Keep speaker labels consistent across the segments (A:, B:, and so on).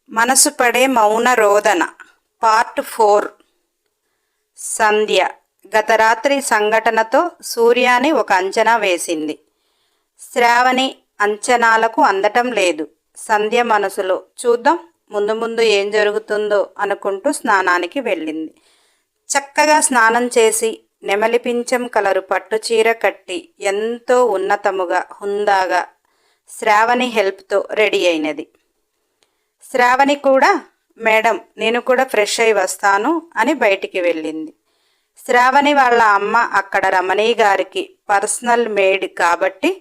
A: మనసు పడే మౌన రోదన పార్ట్ 4. సంధ్య గత రాత్రి సంఘటనతో సూర్యాని ఒక అంచనా వేసింది. శ్రావణి అంచనాలకు అందటం లేదు. సంధ్య మనసులో చూద్దాం ముందు ముందు ఏం జరుగుతుందో అనుకుంటూ స్నానానికి వెళ్ళింది. చక్కగా స్నానం చేసి నెమలి పించం కలరు పట్టు చీర కట్టి ఎంతో ఉన్నతముగా హుందాగా శ్రావణి హెల్ప్తో రెడీ అయినది. శ్రావణి కూడా మేడం నేను కూడా ఫ్రెష్ అయి వస్తాను అని బయటికి వెళ్ళింది. శ్రావణి వాళ్ళ అమ్మ అక్కడ రమణి గారికి పర్సనల్ మేడ్ కాబట్టి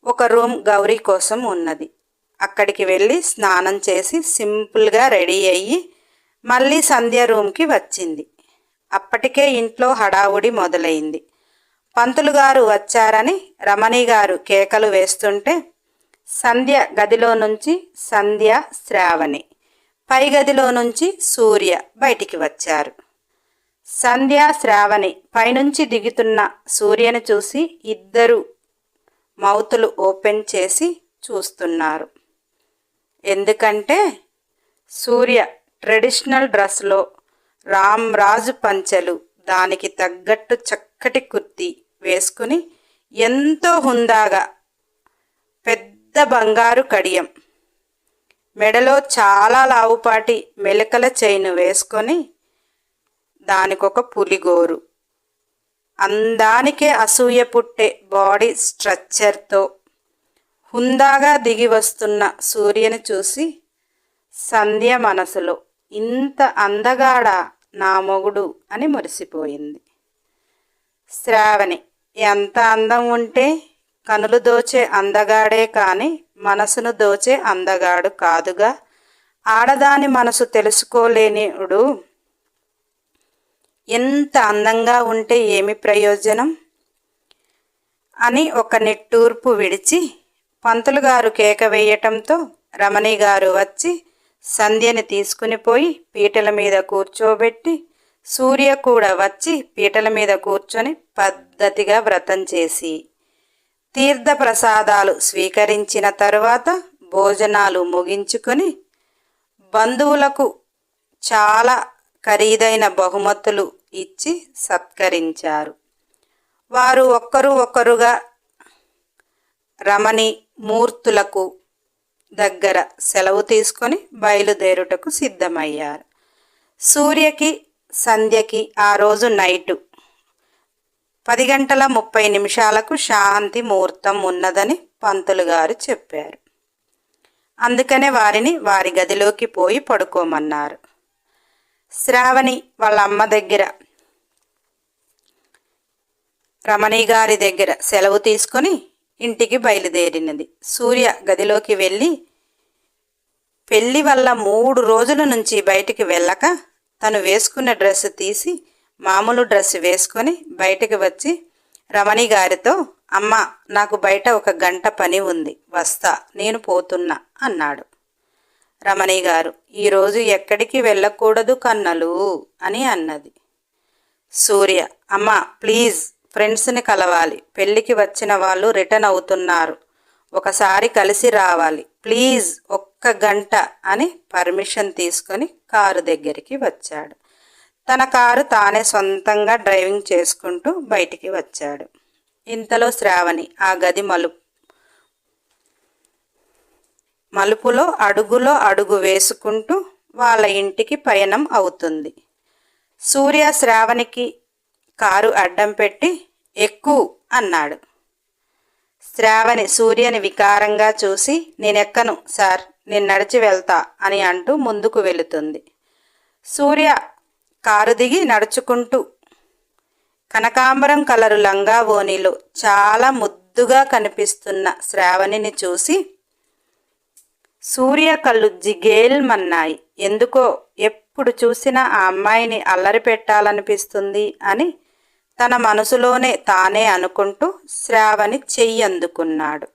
A: ఒక రూమ్ గౌరీ కోసం ఉన్నది. అక్కడికి వెళ్ళి స్నానం చేసి సింపుల్గా రెడీ అయ్యి మళ్ళీ సంధ్య రూమ్కి వచ్చింది. అప్పటికే ఇంట్లో హడావుడి మొదలైంది. పంతులు గారు వచ్చారని రమణి గారు కేకలు వేస్తుంటే సంధ్య గదిలో నుంచి సంధ్య శ్రావణి, పై గదిలో నుంచి సూర్య బయటికి వచ్చారు. సంధ్య శ్రావణి పైనుంచి దిగుతున్న సూర్యని చూసి ఇద్దరు మౌతులు ఓపెన్ చేసి చూస్తున్నారు. ఎందుకంటే సూర్య ట్రెడిషనల్ డ్రెస్లో రాజు పంచెలు, దానికి తగ్గట్టు చక్కటి కుర్తీ వేసుకుని ఎంతో హుందాగా పెద్ద బంగారు కడియం, మెడలో చాలా లావుపాటి మెలకల చైను వేసుకొని దానికొక పులిగోరు, అందానికే అసూయ పుట్టే బాడీ స్ట్రక్చర్తో హుందాగా దిగి వస్తున్న సూర్యని చూసి సంధ్య మనసులో ఇంత అందగాడా నా మొగుడు అని మురిసిపోయింది. శ్రావణి ఎంత అందం ఉంటే కనులు దోచే అందగాడే కాని మనసును దోచే అందగాడు కాదుగా. ఆడదాని మనసు తెలుసుకోలేనిడు ఎంత అందంగా ఉంటే ఏమి ప్రయోజనం అని ఒక నిట్టూర్పు విడిచి పంతులు గారు కేక వేయటంతో రమణి గారు వచ్చి సంధ్యని తీసుకుని పోయి పీటల మీద కూర్చోబెట్టి సూర్య కూడా వచ్చి పీటల మీద కూర్చొని పద్ధతిగా వ్రతం చేసి తీర్థ ప్రసాదాలు స్వీకరించిన తరువాత భోజనాలు ముగించుకొని బంధువులకు చాలా ఖరీదైన బహుమతులు ఇచ్చి సత్కరించారు. వారు ఒక్కరుగా రమణి మూర్తులకు దగ్గర సెలవు తీసుకొని బయలుదేరుటకు సిద్ధమయ్యారు. సూర్యకి సంధ్యకి ఆ రోజు నైటు 10:30 శాంతి ముహూర్తం ఉన్నదని పంతులు గారు చెప్పారు. అందుకనే వారిని వారి గదిలోకి పోయి పడుకోమన్నారు. శ్రావణి వాళ్ళ అమ్మ దగ్గర రమణి గారి దగ్గర సెలవు తీసుకొని ఇంటికి బయలుదేరినది. సూర్య గదిలోకి వెళ్ళి పెళ్లి వల్ల 3 రోజుల నుంచి బయటికి వెళ్ళక తను వేసుకున్న డ్రెస్ తీసి మామూలు డ్రెస్ వేసుకొని బయటకు వచ్చి రమణి గారితో అమ్మ నాకు బయట 1 గంట పని ఉంది, వస్తా, నేను పోతున్నా అన్నాడు. రమణి గారు ఈరోజు ఎక్కడికి వెళ్ళకూడదు కన్నలు అని అన్నది. సూర్య అమ్మ ప్లీజ్ ఫ్రెండ్స్ని కలవాలి, పెళ్ళికి వచ్చిన వాళ్ళు రిటర్న్ అవుతున్నారు, ఒకసారి కలిసి రావాలి ప్లీజ్ 1 గంట అని పర్మిషన్ తీసుకొని కారు దగ్గరికి వచ్చాడు. తన కారు తానే సొంతంగా డ్రైవింగ్ చేసుకుంటూ బయటికి వచ్చాడు. ఇంతలో శ్రావణి ఆ గది మలుపులో అడుగు వేసుకుంటూ వాళ్ళ ఇంటికి పయనం అవుతుంది. సూర్య శ్రావణికి కారు అడ్డం పెట్టి ఎక్కు అన్నాడు. శ్రావణి సూర్యని వికారంగా చూసి నేనెక్కను సార్, నేను నడిచి వెళ్తా అని అంటూ ముందుకు వెళుతుంది. సూర్య కారు దిగి నడుచుకుంటూ కనకాంబరం కలరు లంగా ఓణిలో చాలా ముద్దుగా కనిపిస్తున్న శ్రావణిని చూసి సూర్య కళ్ళు జిగేల్మన్నాయి. ఎందుకో ఎప్పుడు చూసినా ఆ అమ్మాయిని అల్లరి పెట్టాలనిపిస్తుంది అని తన మనసులోనే తానే అనుకుంటూ శ్రావణి చెయ్యి అందుకున్నాడు.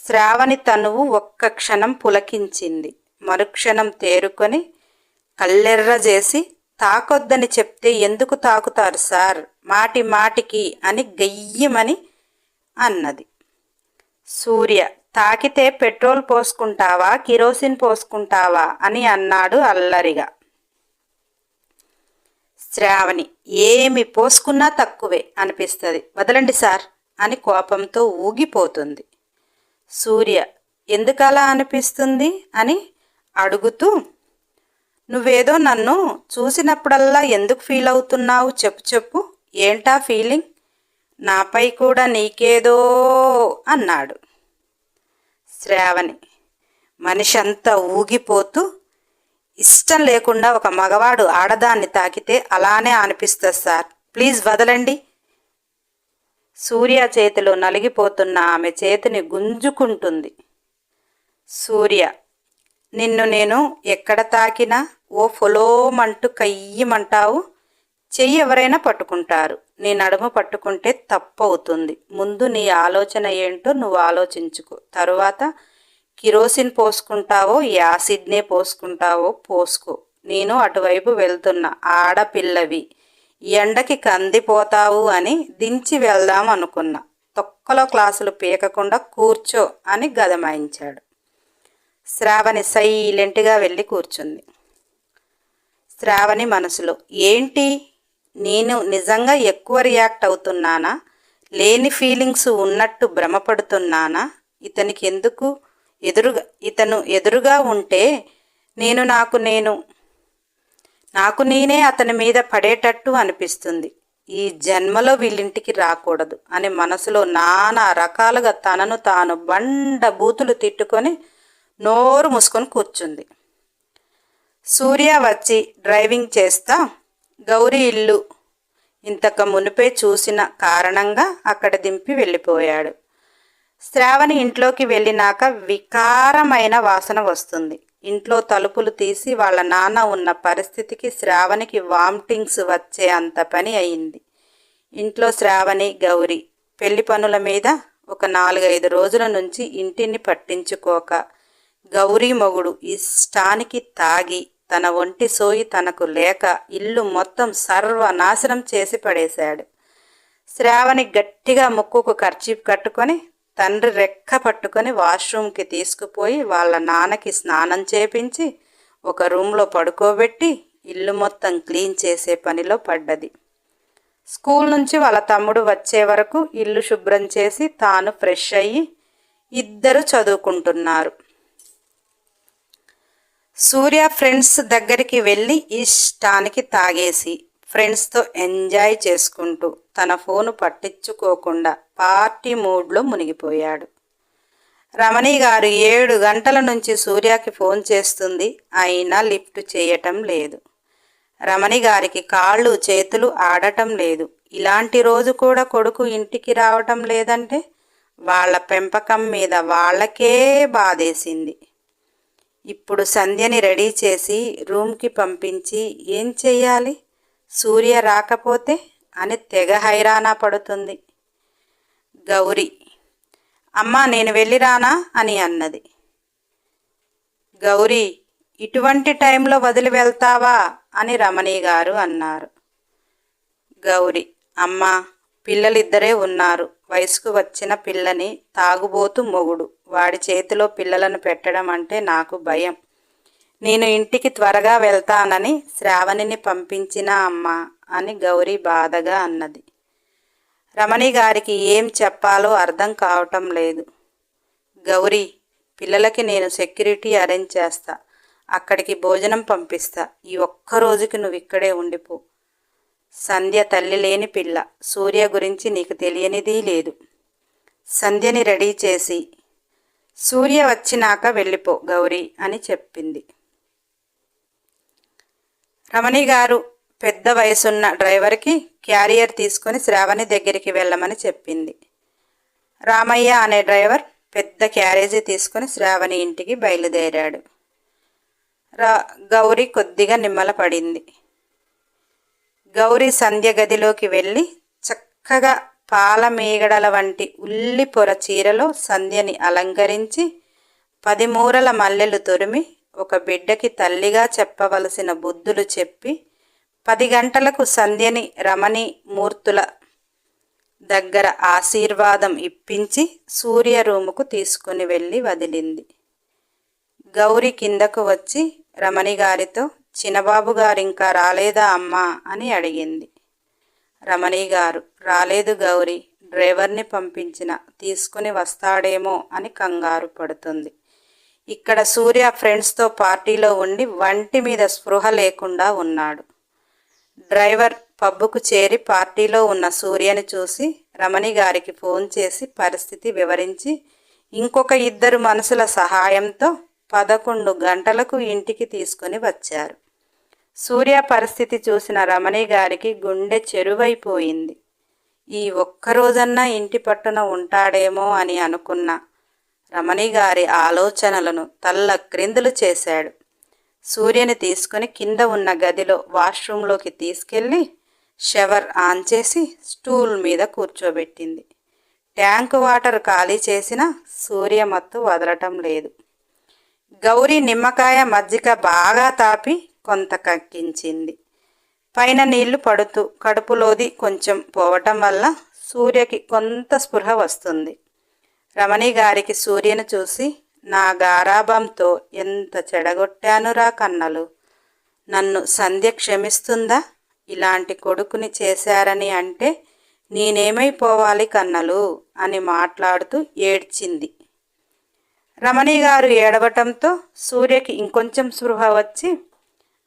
A: శ్రావణి తనువు 1 క్షణం పులకించింది. మరుక్షణం తేరుకొని కళ్ళెర్ర చేసి తాకొద్దని చెప్తే ఎందుకు తాకుతారు సార్, మాటికి అని గయ్యమని అన్నది. సూర్య తాకితే పెట్రోల్ పోసుకుంటావా కిరోసిన్ పోసుకుంటావా అని అన్నాడు అల్లరిగా. శ్రావణి, ఏమి పోసుకున్నా తక్కువే అనిపిస్తుంది, వదలండి సార్ అని కోపంతో ఊగిపోతుంది. సూర్య, ఎందుకలా అనిపిస్తుంది అని అడుగుతూ, నువ్వేదో నన్ను చూసినప్పుడల్లా ఎందుకు ఫీల్ అవుతున్నావు చెప్పు, ఏంటా ఫీలింగ్, నాపై కూడా నీకేదో అన్నాడు. శ్రావణి మనిషి అంతా ఊగిపోతూ, ఇష్టం లేకుండా ఒక మగవాడు ఆడదాన్ని తాకితే అలానే అనిపిస్తుంది సార్, ప్లీజ్ వదలండి. సూర్య చేతిలో నలిగిపోతున్న ఆమె చేతిని గుంజుకుంటుంది. సూర్య, నిన్ను నేను ఎక్కడ తాకినా ఓ ఫొలోమంటూ కయ్యమంటావు, చెయ్యి ఎవరైనా పట్టుకుంటారు, నీ నడుము పట్టుకుంటే తప్పు అవుతుంది. ముందు నీ ఆలోచన ఏంటో నువ్వు ఆలోచించుకో, తరువాత కిరోసిన్ పోసుకుంటావో యాసిడ్నే పోసుకుంటావో పోసుకో. నేను అటువైపు వెళ్తున్నా, ఆడపిల్లవి, ఎండకి కందిపోతావు అని దించి వెళ్దాం అనుకున్నా, తొక్కలో క్లాసులు పీకకుండా కూర్చో అని గదమాయించాడు. శ్రావణి సైలెంట్గా వెళ్ళి కూర్చుంది. శ్రావణి మనసులో, ఏంటి నేను నిజంగా ఎక్కువ రియాక్ట్ అవుతున్నానా, లేని ఫీలింగ్స్ ఉన్నట్టు భ్రమపడుతున్నానా, ఇతనికి ఎందుకు ఇతను ఎదురుగా ఉంటే నాకు నేనే అతని మీద పడేటట్టు అనిపిస్తుంది, ఈ జన్మలో వీళ్ళింటికి రాకూడదు అని మనసులో నానా రకాలుగా తనను తాను బండ బూతులు తిట్టుకొని నోరు మూసుకొని కూర్చుంది. సూర్య వచ్చి డ్రైవింగ్ చేస్తా గౌరీ ఇల్లు ఇంతకు మునిపే చూసిన కారణంగా అక్కడ దింపి వెళ్ళిపోయాడు. శ్రావణి ఇంట్లోకి వెళ్ళినాక వికారమైన వాసన వస్తుంది. ఇంట్లో తలుపులు తీసి వాళ్ళ నాన్న ఉన్న పరిస్థితికి శ్రావణికి వామిటింగ్స్ వచ్చే అంత పని అయింది. ఇంట్లో శ్రావణి గౌరీ పెళ్లి పనుల మీద ఒక 4-5 రోజుల నుంచి ఇంటిని పట్టించుకోక, గౌరీ మొగుడు ఇష్టానికి తాగి తన ఒంటి సోయి తనకు లేక ఇల్లు మొత్తం సర్వనాశనం చేసి పడేశాడు. శ్రావణి గట్టిగా ముక్కుకు కర్చీఫ్ కట్టుకొని తండ్రి రెక్క పట్టుకొని వాష్రూమ్కి తీసుకుపోయి వాళ్ళ నాన్నకి స్నానం చేపించి ఒక రూమ్లో పడుకోబెట్టి ఇల్లు మొత్తం క్లీన్ చేసే పనిలో పడ్డది. స్కూల్ నుంచి వాళ్ళ తమ్ముడు వచ్చే వరకు ఇల్లు శుభ్రం చేసి తాను ఫ్రెష్ అయ్యి ఇద్దరు చదువుకుంటున్నారు. సూర్య ఫ్రెండ్స్ దగ్గరికి వెళ్ళి ఇష్టానికి తాగేసి ఫ్రెండ్స్తో ఎంజాయ్ చేసుకుంటూ తన ఫోను పట్టించుకోకుండా పార్టీ మూడ్లో మునిగిపోయాడు. రమణి గారు 7 గంటల నుంచి సూర్యకి ఫోన్ చేస్తుంది, అయినా లిఫ్ట్ చేయటం లేదు. రమణి గారికి కాళ్ళు చేతులు ఆడటం లేదు. ఇలాంటి రోజు కూడా కొడుకు ఇంటికి రావటం లేదంటే వాళ్ళ పెంపకం మీద వాళ్ళకే బాధేసింది. ఇప్పుడు సంధ్యని రెడీ చేసి రూమ్కి పంపించి ఏం చెయ్యాలి, సూర్య రాకపోతే అని తెగ హైరానా పడుతుంది. గౌరీ, అమ్మా నేను వెళ్ళిరానా అని అన్నది. గౌరీ, ఇటువంటి టైంలో వదిలి వెళ్తావా అని రమణి గారు అన్నారు. గౌరీ, అమ్మా పిల్లలిద్దరే ఉన్నారు, వయసుకు వచ్చిన పిల్లని తాగుబోతు మొగుడు, వాడి చేతిలో పిల్లలను పెట్టడం అంటే నాకు భయం, నేను ఇంటికి త్వరగా వెళ్తానని శ్రావణిని పంపించిన అమ్మ అని గౌరీ బాధగా అన్నది. రమణి గారికి ఏం చెప్పాలో అర్థం కావటం లేదు. గౌరీ, పిల్లలకి నేను సెక్యూరిటీ అరేంజ్ చేస్తా, అక్కడికి భోజనం పంపిస్తా, ఈ ఒక్క రోజుకి నువ్వు ఇక్కడే ఉండిపో. సంధ్య తల్లి లేని పిల్ల, సూర్య గురించి నీకు తెలియనిది లేదు. సంధ్యని రెడీ చేసి సూర్య వచ్చినాక వెళ్ళిపో గౌరీ అని చెప్పింది. రమణి గారు పెద్ద వయసున్న డ్రైవర్కి క్యారియర్ తీసుకొని శ్రావణి దగ్గరికి వెళ్ళమని చెప్పింది. రామయ్య అనే డ్రైవర్ పెద్ద క్యారేజీ తీసుకొని శ్రావణి ఇంటికి బయలుదేరాడు. గౌరీ కొద్దిగా నిమ్మల పడింది. గౌరీ సంధ్య గదిలోకి వెళ్ళి చక్కగా పాలమీగడల వంటి ఉల్లిపొర చీరలో సంధ్యని అలంకరించి 10 మూరల మల్లెలు తొరిమి ఒక బిడ్డకి తల్లిగా చెప్పవలసిన బుద్ధులు చెప్పి 10 గంటలకు సంధ్యని రమణి మూర్తుల దగ్గర ఆశీర్వాదం ఇప్పించి సూర్య రూముకు తీసుకుని వెళ్ళి వదిలింది. గౌరి కిందకు వచ్చి రమణి గారితో చిన్నబాబు గారు ఇంకా రాలేదా అమ్మా అని అడిగింది. రమణి గారు, రాలేదు గౌరీ, డ్రైవర్ని పంపించిన, తీసుకుని వస్తాడేమో అని కంగారు పడుతుంది. ఇక్కడ సూర్య ఫ్రెండ్స్తో పార్టీలో ఉండి వంటి మీద స్పృహ లేకుండా ఉన్నాడు. డ్రైవర్ పబ్బుకు చేరి పార్టీలో ఉన్న సూర్యని చూసి రమణి గారికి ఫోన్ చేసి పరిస్థితి వివరించి ఇంకొక 2 మనుషుల సహాయంతో 11 గంటలకు ఇంటికి తీసుకుని వచ్చారు. సూర్య పరిస్థితి చూసిన రమణి గారికి గుండె చెరువైపోయింది. ఈ ఒక్కరోజన్నా ఇంటి పట్టున ఉంటాడేమో అని అనుకున్న రమణి గారి ఆలోచనలను తల్లక్రిందులు చేశాడు. సూర్యని తీసుకుని కింద ఉన్న గదిలో వాష్రూంలోకి తీసుకెళ్ళి షవర్ ఆన్ చేసి స్టూల్ మీద కూర్చోబెట్టింది. ట్యాంకు వాటర్ ఖాళీ చేసినా సూర్య మత్తు వదలటం లేదు. గౌరీ నిమ్మకాయ మజ్జిగ బాగా తాపి కొంత కక్కించింది. పైన నీళ్లు పడుతూ కడుపులోది కొంచెం పోవటం వల్ల సూర్యకి కొంత స్పృహ వస్తుంది. రమణి గారికి సూర్యను చూసి, నా గారాబంతో ఎంత చెడగొట్టానురా కన్నలు, నన్ను సంధ్య క్షమిస్తుందా? ఇలాంటి కొడుకుని చేశారని అంటే నేనేమైపోవాలి కన్నలు అని మాట్లాడుతూ ఏడ్చింది. రమణి గారు ఏడవటంతో సూర్యకి ఇంకొంచెం స్పృహ వచ్చి,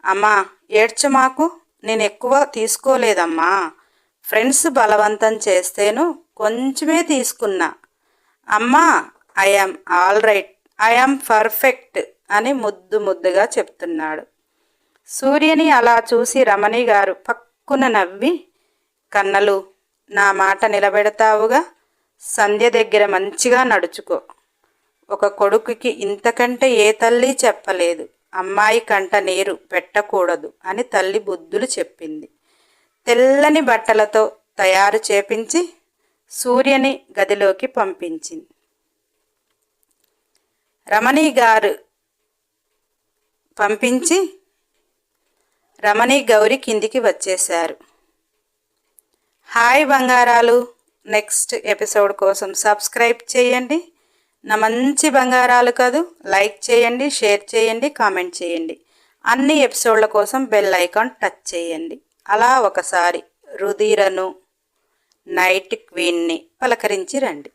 A: అమ్మా ఏడ్చమాకు, నేను ఎక్కువ తీసుకోలేదమ్మా, ఫ్రెండ్స్ బలవంతం చేస్తేను కొంచెమే తీసుకున్నా, అమ్మా I am all right, I am perfect అని ముద్దుగా చెప్తున్నాడు. సూర్యని అలా చూసి రమణి గారు పక్కున నవ్వి, కన్నలు, నా మాట నిలబెడతావుగా, సంధ్య దగ్గర మంచిగా నడుచుకో. ఒక కొడుకుకి ఇంతకంటే ఏ తల్లి చెప్పలేదు, అమ్మాయి కంట నీరు పెట్టకూడదు అని తల్లి బుద్ధులు చెప్పింది. తెల్లని బట్టలతో తయారు చేపించి సూర్యని గదిలోకి పంపించింది. రమణి గౌరి కిందికి వచ్చేశారు. హాయ్ బంగారాలు, నెక్స్ట్ ఎపిసోడ్ కోసం సబ్స్క్రైబ్ చేయండి. నా మంచి బంగారాలు కదూ, లైక్ చేయండి, షేర్ చేయండి, కామెంట్ చేయండి. అన్ని ఎపిసోడ్ల కోసం బెల్ ఐకాన్ టచ్ చేయండి. అలా ఒకసారి రుధిరను, నైట్ క్వీన్ని పలకరించి రండి.